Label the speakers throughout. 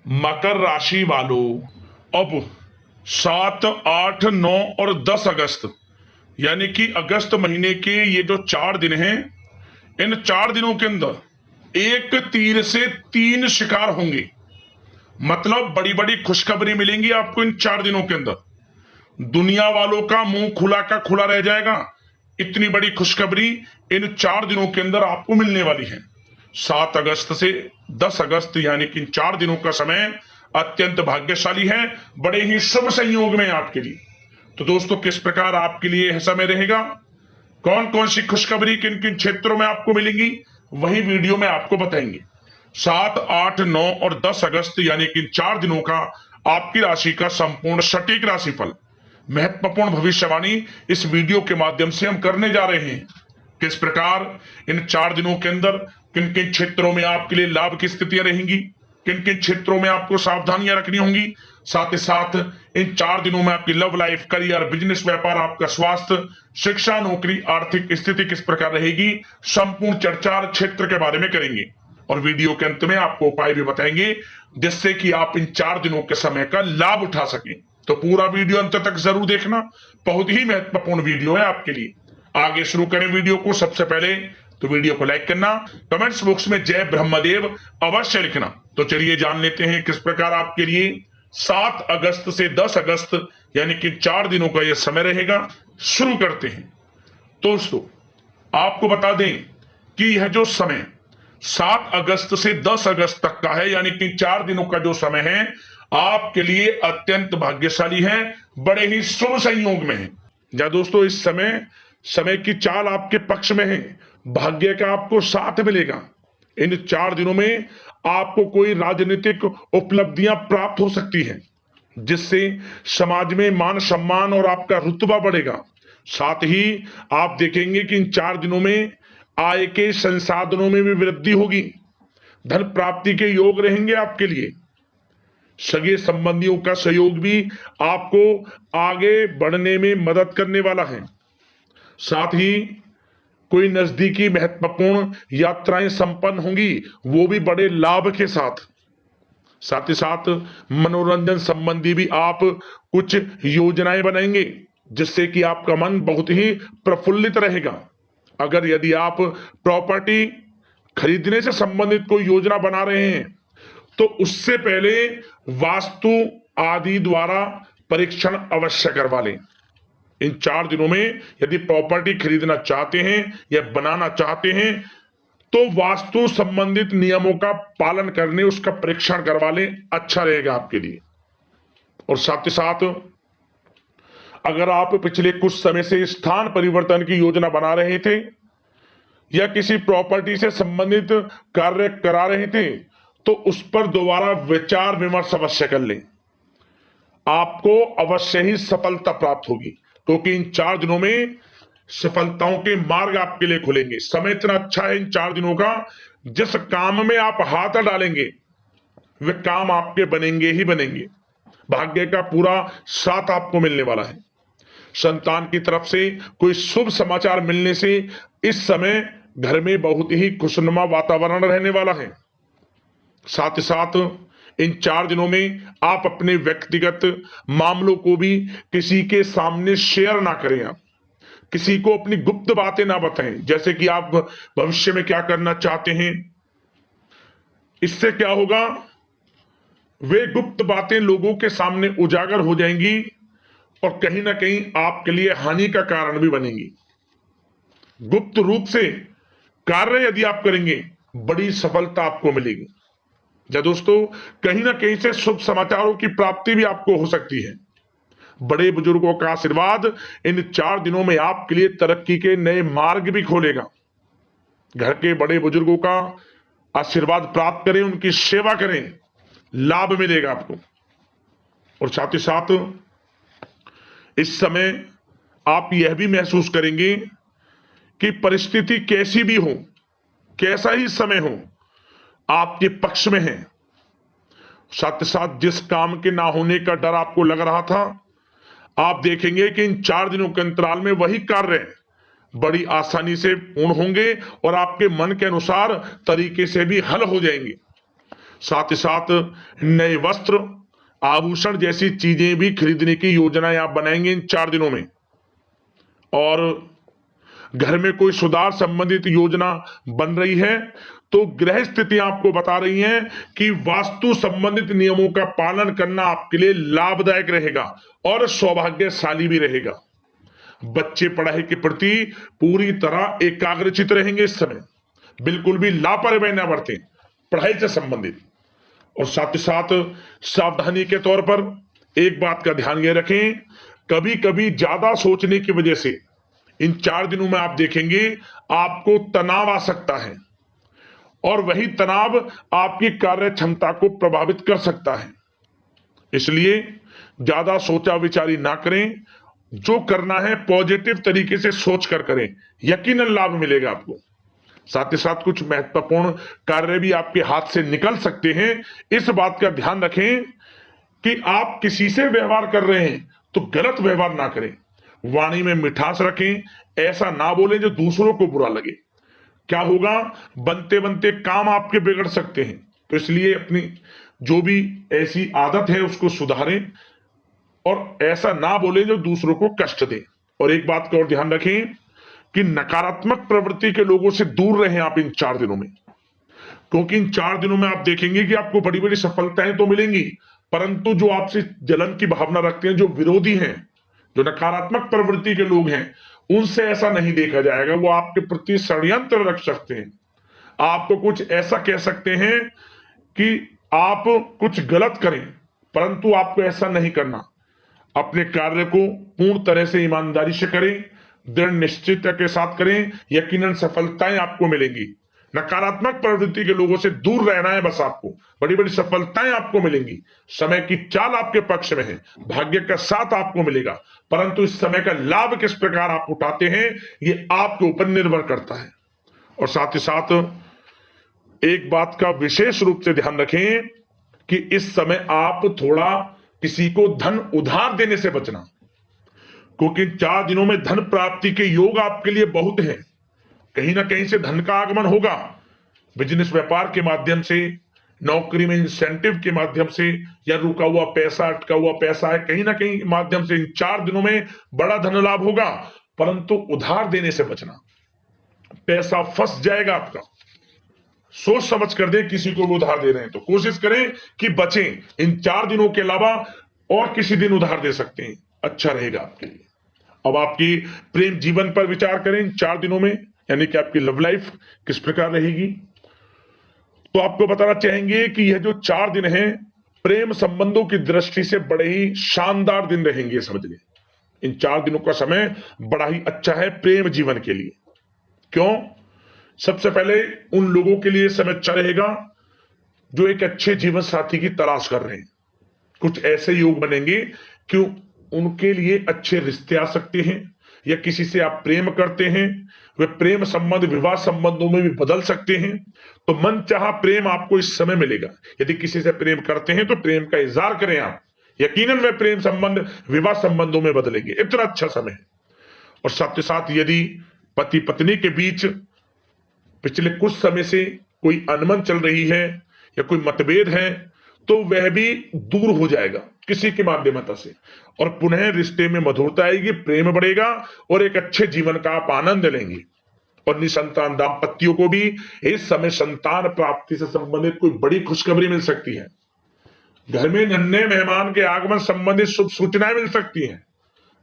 Speaker 1: मकर राशि वालों, अब 7, 8, 9 और 10 अगस्त यानी कि अगस्त महीने के ये जो 4 दिन हैं, इन 4 दिनों के अंदर एक तीर से 3 शिकार होंगे। मतलब बड़ी बड़ी खुशखबरी मिलेंगी आपको इन 4 दिनों के अंदर। दुनिया वालों का मुंह खुला का खुला रह जाएगा। इतनी बड़ी खुशखबरी इन 4 दिनों के अंदर आपको मिलने वाली है। 7 अगस्त से 10 अगस्त यानी कि इन 4 दिनों का समय अत्यंत भाग्यशाली है, बड़े ही शुभ संयोग में आपके लिए। तो दोस्तों, किस प्रकार आपके लिए यह समय रहेगा, कौन कौन सी खुशखबरी किन किन क्षेत्रों में आपको मिलेंगी, वही वीडियो में आपको बताएंगे। 7, 8, 9 और 10 अगस्त यानी कि 4 दिनों का आपकी राशि का संपूर्ण सटीक राशिफल, महत्वपूर्ण भविष्यवाणी इस वीडियो के माध्यम से हम करने जा रहे हैं। किस प्रकार इन 4 दिनों के अंदर किन किन क्षेत्रों में आपके लिए लाभ की स्थितियां रहेंगी, किन किन क्षेत्रों में आपको सावधानियां रखनी होंगी, साथ ही साथ इन 4 दिनों में आपकी लव लाइफ, करियर, बिजनेस, व्यापार, आपका स्वास्थ्य, शिक्षा, नौकरी, आर्थिक स्थिति किस प्रकार रहेगी, संपूर्ण चर्चा क्षेत्र के बारे में करेंगे। और वीडियो के अंत में आपको उपाय भी बताएंगे जिससे कि आप इन 4 दिनों के समय का लाभ उठा सकें। तो पूरा वीडियो अंत तक जरूर देखना, बहुत ही महत्वपूर्ण वीडियो है आपके लिए। आगे शुरू करें वीडियो को। सबसे पहले तो वीडियो को लाइक करना, कमेंट्स बॉक्स में जय ब्रह्मदेव अवश्य लिखना। तो चलिए जान लेते हैं किस प्रकार आपके लिए 7 अगस्त से 10 अगस्त यानी कि 4 दिनों का यह समय रहेगा। शुरू करते हैं। दोस्तों, आपको बता दें कि यह जो समय 7 अगस्त से 10 अगस्त तक का है, यानी कि 4 दिनों का जो समय है, आपके लिए अत्यंत भाग्यशाली है, बड़े ही शुभ संयोग में है। या दोस्तों, इस समय समय की चाल आपके पक्ष में है, भाग्य का आपको साथ मिलेगा। इन 4 दिनों में आपको कोई राजनीतिक उपलब्धियां प्राप्त हो सकती हैं जिससे समाज में मान सम्मान और आपका रुतबा बढ़ेगा। साथ ही आप देखेंगे कि इन 4 दिनों में आय के संसाधनों में भी वृद्धि होगी, धन प्राप्ति के योग रहेंगे आपके लिए। सगे संबंधियों का सहयोग भी आपको आगे बढ़ने में मदद करने वाला है। साथ ही कोई नजदीकी महत्वपूर्ण यात्राएं संपन्न होंगी, वो भी बड़े लाभ के साथ। साथ ही साथ मनोरंजन संबंधी भी आप कुछ योजनाएं बनाएंगे जिससे कि आपका मन बहुत ही प्रफुल्लित रहेगा। अगर यदि आप प्रॉपर्टी खरीदने से संबंधित कोई योजना बना रहे हैं तो उससे पहले वास्तु आदि द्वारा परीक्षण अवश्य करवा लें। इन 4 दिनों में यदि प्रॉपर्टी खरीदना चाहते हैं या बनाना चाहते हैं तो वास्तु संबंधित नियमों का पालन करने उसका परीक्षण करवा लें, अच्छा रहेगा आपके लिए। और साथ ही साथ अगर आप पिछले कुछ समय से स्थान परिवर्तन की योजना बना रहे थे या किसी प्रॉपर्टी से संबंधित कार्य करा रहे थे तो उस पर दोबारा विचार विमर्श अवश्य कर लें, आपको अवश्य ही सफलता प्राप्त होगी। क्योंकि इन 4 दिनों में सफलताओं के मार्ग आपके लिए खुलेंगे। समय इतना अच्छा है इन 4 दिनों का, जिस काम में आप हाथ डालेंगे वे काम आपके बनेंगे ही बनेंगे। भाग्य का पूरा साथ आपको मिलने वाला है। संतान की तरफ से कोई शुभ समाचार मिलने से इस समय घर में बहुत ही खुशनुमा वातावरण रहने वाला है। साथ ही साथ इन 4 दिनों में आप अपने व्यक्तिगत मामलों को भी किसी के सामने शेयर ना करें, आप किसी को अपनी गुप्त बातें ना बताएं, जैसे कि आप भविष्य में क्या करना चाहते हैं। इससे क्या होगा, वे गुप्त बातें लोगों के सामने उजागर हो जाएंगी और कहीं ना कहीं आपके लिए हानि का कारण भी बनेंगी। गुप्त रूप से कार्य यदि आप करेंगे बड़ी सफलता आपको मिलेगी। या दोस्तों, कहीं ना कहीं से शुभ समाचारों की प्राप्ति भी आपको हो सकती है। बड़े बुजुर्गों का आशीर्वाद इन 4 दिनों में आपके लिए तरक्की के नए मार्ग भी खोलेगा। घर के बड़े बुजुर्गों का आशीर्वाद प्राप्त करें, उनकी सेवा करें, लाभ मिलेगा आपको। और साथ ही साथ इस समय आप यह भी महसूस करेंगे कि परिस्थिति कैसी भी हो, कैसा ही समय हो, आपके पक्ष में है। साथ ही साथ जिस काम के ना होने का डर आपको लग रहा था, आप देखेंगे कि इन 4 दिनों के अंतराल में वही कार्य बड़ी आसानी से पूर्ण होंगे और आपके मन के अनुसार तरीके से भी हल हो जाएंगे। साथ ही साथ नए वस्त्र, आभूषण जैसी चीजें भी खरीदने की योजनाएं आप बनाएंगे इन 4 दिनों में। और घर में कोई सुधार संबंधित योजना बन रही है तो ग्रह स्थिति आपको बता रही है कि वास्तु संबंधित नियमों का पालन करना आपके लिए लाभदायक रहेगा और सौभाग्यशाली भी रहेगा। बच्चे पढ़ाई के प्रति पूरी तरह एकाग्रचित रहेंगे इस समय, बिल्कुल भी लापरवाही न बरतें पढ़ाई से संबंधित। और साथ ही साथ सावधानी के तौर पर एक बात का ध्यान ये रखें, कभी कभी ज्यादा सोचने की वजह से इन 4 दिनों में आप देखेंगे आपको तनाव आ सकता है और वही तनाव आपकी कार्य क्षमता को प्रभावित कर सकता है। इसलिए ज्यादा सोचा विचारी ना करें, जो करना है पॉजिटिव तरीके से सोच कर करें, यकीनन लाभ मिलेगा आपको। साथ ही साथ कुछ महत्वपूर्ण कार्य भी आपके हाथ से निकल सकते हैं। इस बात का ध्यान रखें कि आप किसी से व्यवहार कर रहे हैं तो गलत व्यवहार ना करें, वाणी में मिठास रखें, ऐसा ना बोलें जो दूसरों को बुरा लगे। क्या होगा, बनते बनते काम आपके बिगड़ सकते हैं। तो इसलिए अपनी जो भी ऐसी आदत है उसको सुधारें और ऐसा ना बोलें जो दूसरों को कष्ट दे। और एक बात का और ध्यान रखें कि नकारात्मक प्रवृत्ति के लोगों से दूर रहें आप इन 4 दिनों में, क्योंकि इन 4 दिनों में आप देखेंगे कि आपको बड़ी बड़ी सफलताएं तो मिलेंगी, परंतु जो आपसे जलन की भावना रखते हैं, जो विरोधी हैं, जो नकारात्मक प्रवृत्ति के लोग हैं, उनसे ऐसा नहीं देखा जाएगा। वो आपके प्रति षड्यंत्र रख सकते हैं, आपको कुछ ऐसा कह सकते हैं कि आप कुछ गलत करें, परंतु आपको ऐसा नहीं करना। अपने कार्य को पूर्ण तरह से ईमानदारी से करें, दृढ़ निश्चितता के साथ करें, यकीनन सफलताएं आपको मिलेंगी। नकारात्मक प्रवृत्ति के लोगों से दूर रहना है बस, आपको बड़ी बड़ी सफलताएं आपको मिलेंगी। समय की चाल आपके पक्ष में है, भाग्य का साथ आपको मिलेगा, परंतु इस समय का लाभ किस प्रकार आप उठाते हैं ये आपके ऊपर निर्भर करता है। और साथ ही साथ एक बात का विशेष रूप से ध्यान रखें कि इस समय आप थोड़ा किसी को धन उधार देने से बचना, क्योंकि 4 दिनों में धन प्राप्ति के योग आपके लिए बहुत हैं। कहीं ना कहीं से धन का आगमन होगा, बिजनेस व्यापार के माध्यम से, नौकरी में इंसेंटिव के माध्यम से, या रुका हुआ पैसा, अटका हुआ पैसा है, कहीं ना कहीं माध्यम से इन 4 दिनों में बड़ा धन लाभ होगा। परंतु उधार देने से बचना, पैसा फंस जाएगा आपका। सोच समझ कर दें, किसी को भी उधार दे रहे हैं तो कोशिश करें कि बचें। इन 4 दिनों के अलावा और किसी दिन उधार दे सकते हैं, अच्छा रहेगा आपके लिए। अब आपकी प्रेम जीवन पर विचार करें इन 4 दिनों में, यानी कि आपकी लव लाइफ किस प्रकार रहेगी। तो आपको बताना चाहेंगे कि यह जो 4 दिन हैं प्रेम संबंधों की दृष्टि से बड़े ही शानदार दिन रहेंगे, समझ लें। इन 4 दिनों का समय बड़ा ही अच्छा है प्रेम जीवन के लिए। क्यों? सबसे पहले उन लोगों के लिए समय अच्छा रहेगा जो एक अच्छे जीवन साथी की तलाश कर रहे हैं। कुछ ऐसे योग बनेंगे कि उनके लिए अच्छे रिश्ते आ सकते हैं, या किसी से आप प्रेम करते हैं, वे प्रेम संबंध विवाह संबंधों में भी बदल सकते हैं। तो मन चाहा प्रेम आपको इस समय मिलेगा। यदि किसी से प्रेम करते हैं तो प्रेम का इजहार करें आप, यकीनन वे प्रेम संबंध विवाह संबंधों में बदलेंगे। इतना अच्छा समय है। और साथ ही साथ यदि पति पत्नी के बीच पिछले कुछ समय से कोई अनबन चल रही है या कोई मतभेद है तो वह भी दूर हो जाएगा किसी के माध्यमता से, और पुनः रिश्ते में मधुरता आएगी, प्रेम बढ़ेगा और एक अच्छे जीवन का आप आनंद लेंगे। और निसंतान दाम्पत्यों को भी इस समय संतान प्राप्ति से संबंधित कोई बड़ी खुशखबरी मिल सकती है। घर में नन्हे मेहमान के आगमन संबंधित शुभ सूचनाएं मिल सकती हैं,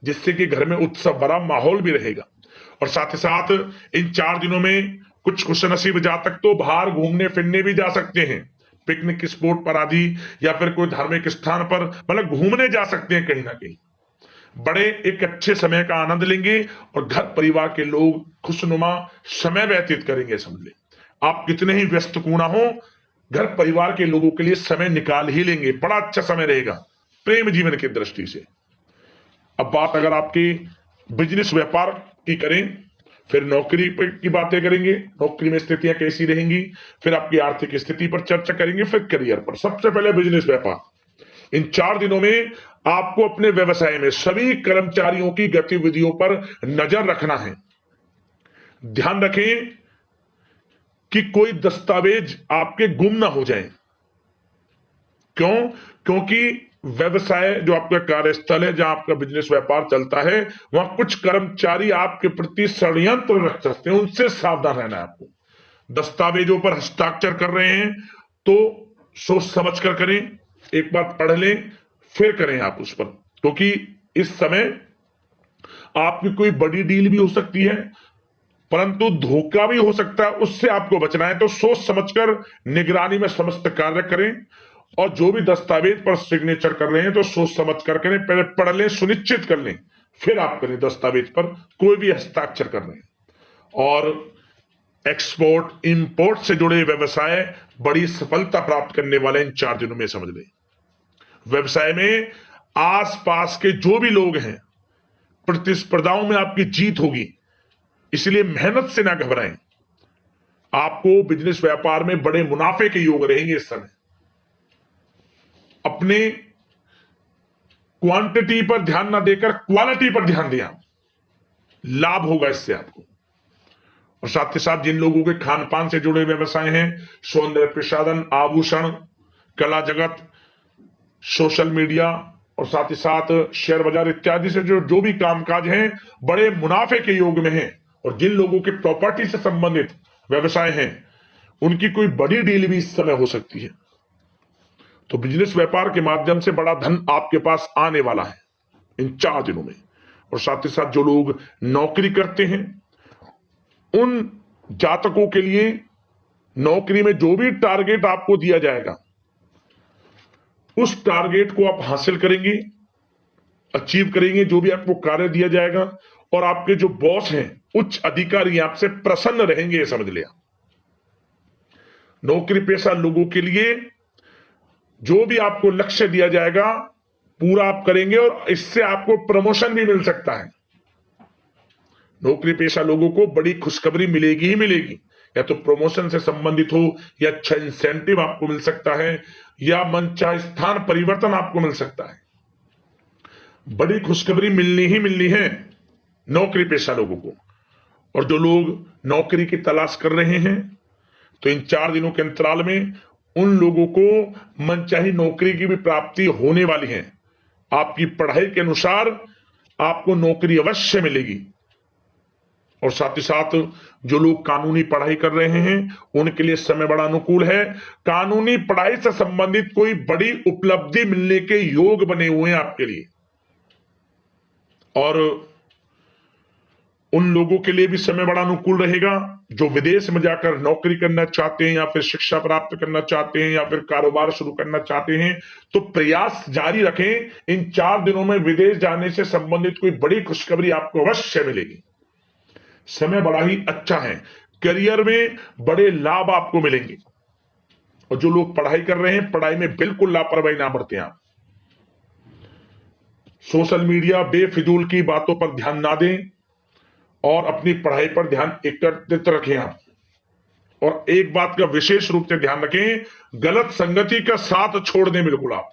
Speaker 1: जिससे कि घर में उत्सव भरा माहौल भी रहेगा। और साथ ही साथ इन 4 दिनों में कुछ खुशनसीब जातक तो बाहर घूमने फिरने भी जा सकते हैं, पिकनिक स्पॉट पर आदि, या फिर कोई धार्मिक स्थान पर, मतलब घूमने जा सकते हैं। कहीं ना कहीं बड़े एक अच्छे समय का आनंद लेंगे और घर परिवार के लोग खुशनुमा समय व्यतीत करेंगे। समझ ले, आप कितने ही व्यस्त क्यों ना हो, घर परिवार के लोगों के लिए समय निकाल ही लेंगे। बड़ा अच्छा समय रहेगा प्रेम जीवन की दृष्टि से। अब बात अगर आपकी बिजनेस व्यापार की करें, फिर नौकरी की बातें करेंगे, नौकरी में स्थितियां कैसी रहेंगी, फिर आपकी आर्थिक स्थिति पर चर्चा करेंगे, फिर करियर पर। सबसे पहले बिजनेस व्यापार। इन 4 दिनों में आपको अपने व्यवसाय में सभी कर्मचारियों की गतिविधियों पर नजर रखना है। ध्यान रखें कि कोई दस्तावेज आपके गुम ना हो जाए, क्यों? क्योंकि व्यवसाय जो आपका कार्यस्थल है, जहां आपका बिजनेस व्यापार चलता है, वहां कुछ कर्मचारी आपके प्रति षड्यंत्र रच सकते हैं, उनसे सावधान रहना है आपको। दस्तावेजों पर हस्ताक्षर कर रहे हैं तो सोच समझ कर करें, एक बार पढ़ लें फिर करें आप उस पर, क्योंकि इस समय आपकी कोई बड़ी डील भी हो सकती है, परंतु धोखा भी हो सकता है, उससे आपको बचना है। तो सोच समझकर निगरानी में समस्त कार्य करें, और जो भी दस्तावेज पर सिग्नेचर कर रहे हैं तो सोच समझ कर करें, पहले पढ़ लें, सुनिश्चित कर लें, फिर आप करें दस्तावेज पर कोई भी हस्ताक्षर कर रहे हैं। और एक्सपोर्ट इंपोर्ट से जुड़े व्यवसाय बड़ी सफलता प्राप्त करने वाले इन 4 दिनों में समझ लें। व्यवसाय में आसपास के जो भी लोग हैं, प्रतिस्पर्धाओं में आपकी जीत होगी, इसलिए मेहनत से ना घबराएं। आपको बिजनेस व्यापार में बड़े मुनाफे के योग रहेंगे इस समय। अपने क्वांटिटी पर ध्यान ना देकर क्वालिटी पर ध्यान दिया, लाभ होगा इससे आपको। और साथ ही साथ जिन लोगों के खान पान से जुड़े व्यवसाय हैं, सौंदर्य प्रसाधन, आभूषण, कला जगत, सोशल मीडिया और साथ ही साथ शेयर बाजार इत्यादि से जो भी कामकाज हैं, बड़े मुनाफे के योग में हैं। और जिन लोगों के प्रॉपर्टी से संबंधित व्यवसाय हैं, उनकी कोई बड़ी डील भी इस समय हो सकती है। तो बिजनेस व्यापार के माध्यम से बड़ा धन आपके पास आने वाला है इन 4 दिनों में। और साथ ही साथ जो लोग नौकरी करते हैं, उन जातकों के लिए नौकरी में जो भी टारगेट आपको दिया जाएगा, उस टारगेट को आप हासिल करेंगे, अचीव करेंगे, जो भी आपको कार्य दिया जाएगा। और आपके जो बॉस हैं, उच्च अधिकारी, आपसे प्रसन्न रहेंगे, ये समझ लिया। नौकरी पेशा लोगों के लिए जो भी आपको लक्ष्य दिया जाएगा, पूरा आप करेंगे, और इससे आपको प्रमोशन भी मिल सकता है। नौकरी पेशा लोगों को बड़ी खुशखबरी मिलेगी ही मिलेगी, या तो प्रमोशन से संबंधित हो, या अच्छा इंसेंटिव आपको मिल सकता है, या मनचाहे स्थान परिवर्तन आपको मिल सकता है। बड़ी खुशखबरी मिलनी ही मिलनी है नौकरी पेशा लोगों को। और जो लोग नौकरी की तलाश कर रहे हैं, तो इन 4 दिनों के अंतराल में उन लोगों को मनचाही नौकरी की भी प्राप्ति होने वाली है। आपकी पढ़ाई के अनुसार आपको नौकरी अवश्य मिलेगी। और साथ ही साथ जो लोग कानूनी पढ़ाई कर रहे हैं, उनके लिए समय बड़ा अनुकूल है। कानूनी पढ़ाई से संबंधित कोई बड़ी उपलब्धि मिलने के योग बने हुए हैं आपके लिए। और उन लोगों के लिए भी समय बड़ा अनुकूल रहेगा जो विदेश में जाकर नौकरी करना चाहते हैं, या फिर शिक्षा प्राप्त करना चाहते हैं, या फिर कारोबार शुरू करना चाहते हैं। तो प्रयास जारी रखें। इन 4 दिनों में विदेश जाने से संबंधित कोई बड़ी खुशखबरी आपको अवश्य मिलेगी। समय बड़ा ही अच्छा है, करियर में बड़े लाभ आपको मिलेंगे। और जो लोग पढ़ाई कर रहे हैं, पढ़ाई में बिल्कुल लापरवाही ना बरतें आप। सोशल मीडिया बेफिजूल की बातों पर ध्यान ना दें, और अपनी पढ़ाई पर ध्यान एकत्रित रखें आप। और एक बात का विशेष रूप से ध्यान रखें, गलत संगति का साथ छोड़ दें बिल्कुल आप।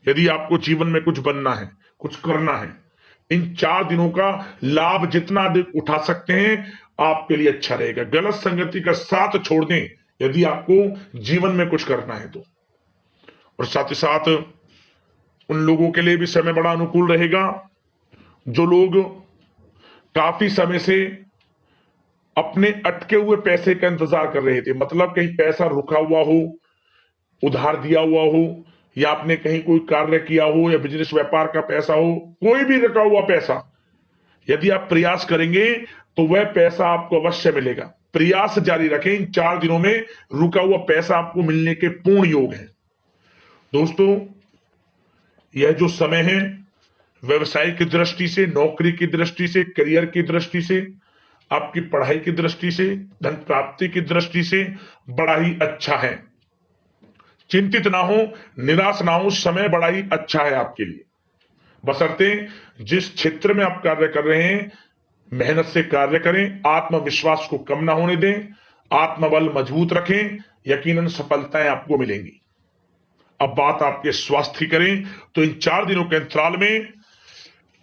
Speaker 1: यदि आपको जीवन में कुछ बनना है, कुछ करना है, इन 4 दिनों का लाभ जितना अधिक उठा सकते हैं, आपके लिए अच्छा रहेगा। गलत संगति का साथ छोड़ दें यदि आपको जीवन में कुछ करना है तो। और साथ ही साथ उन लोगों के लिए भी समय बड़ा अनुकूल रहेगा जो लोग काफी समय से अपने अटके हुए पैसे का इंतजार कर रहे थे। मतलब कहीं पैसा रुका हुआ हो, उधार दिया हुआ हो, या आपने कहीं कोई कार्य किया हो, या बिजनेस व्यापार का पैसा हो, कोई भी रुका हुआ पैसा, यदि आप प्रयास करेंगे तो वह पैसा आपको अवश्य मिलेगा। प्रयास जारी रखें। इन 4 दिनों में रुका हुआ पैसा आपको मिलने के पूर्ण योग है। दोस्तों, यह जो समय है, व्यवसाय की दृष्टि से, नौकरी की दृष्टि से, करियर की दृष्टि से, आपकी पढ़ाई की दृष्टि से, धन प्राप्ति की दृष्टि से बड़ा ही अच्छा है। चिंतित ना हो, निराश ना हो, समय बड़ा ही अच्छा है आपके लिए। बशर्ते जिस क्षेत्र में आप कार्य कर रहे हैं, मेहनत से कार्य करें, आत्मविश्वास को कम ना होने दें, आत्मबल मजबूत रखें, यकीनन सफलताएं आपको मिलेंगी। अब बात आपके स्वास्थ्य की करें तो इन 4 दिनों के अंतराल में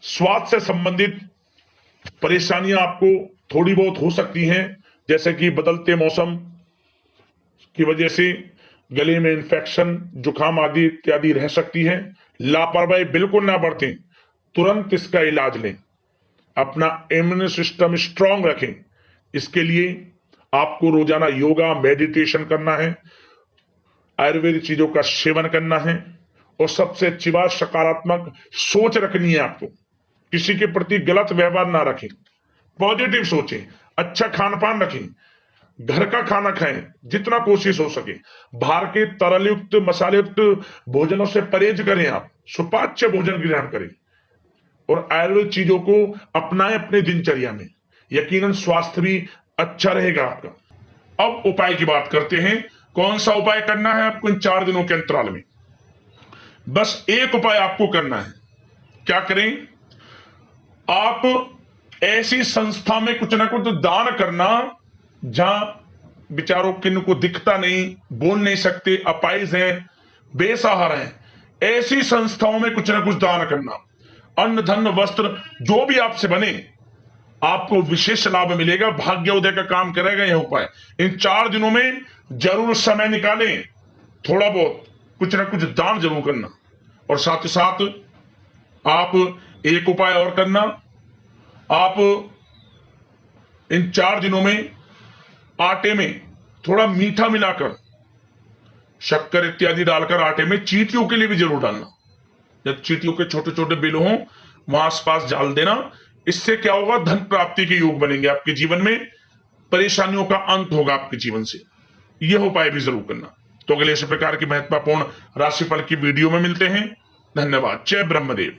Speaker 1: स्वास्थ्य से संबंधित परेशानियां आपको थोड़ी बहुत हो सकती हैं, जैसे कि बदलते मौसम की वजह से गले में इंफेक्शन, जुकाम आदि इत्यादि रह सकती है। लापरवाही बिल्कुल ना बरतें, तुरंत इसका इलाज लें, अपना इम्यून सिस्टम स्ट्रांग रखें। इसके लिए आपको रोजाना योगा, मेडिटेशन करना है, आयुर्वेदिक चीजों का सेवन करना है, और सबसे अच्छी बात सकारात्मक सोच रखनी है। आपको किसी के प्रति गलत व्यवहार ना रखें, पॉजिटिव सोचें, अच्छा खान पान रखें, घर का खाना खाएं जितना कोशिश हो सके, बाहर के तरलयुक्त मसालेयुक्त भोजनों से परहेज करें, आप सुपाच्य भोजन ग्रहण करें और आयुर्वेद चीजों को अपनाएं अपने दिनचर्या में। यकीनन स्वास्थ्य भी अच्छा रहेगा आपका। अब उपाय की बात करते हैं। कौन सा उपाय करना है आपको इन 4 दिनों के अंतराल में? बस एक उपाय आपको करना है। क्या करें? आप ऐसी संस्था में कुछ ना कुछ दान करना जहां बेचारों किनको दिखता नहीं, बोल नहीं सकते, अपाहिज हैं, बेसहारा हैं, ऐसी संस्थाओं में कुछ ना कुछ दान करना। अन्न धन वस्त्र जो भी आपसे बने, आपको विशेष लाभ मिलेगा, भाग्योदय का काम करेगा यह उपाय। इन 4 दिनों में जरूर समय निकालें, थोड़ा बहुत कुछ ना कुछ दान जरूर करना। और साथ ही साथ आप एक उपाय और करना, आप इन 4 दिनों में आटे में थोड़ा मीठा मिलाकर, शक्कर इत्यादि डालकर आटे में चींटियों के लिए भी जरूर डालना। जब चींटियों के छोटे छोटे बिल हों वहां आसपास डाल देना। इससे क्या होगा? धन प्राप्ति के योग बनेंगे आपके जीवन में, परेशानियों का अंत होगा आपके जीवन से। यह उपाय भी जरूर करना। तो अगले इस प्रकार की महत्वपूर्ण राशिफल की वीडियो में मिलते हैं। धन्यवाद। जय ब्रह्मदेव।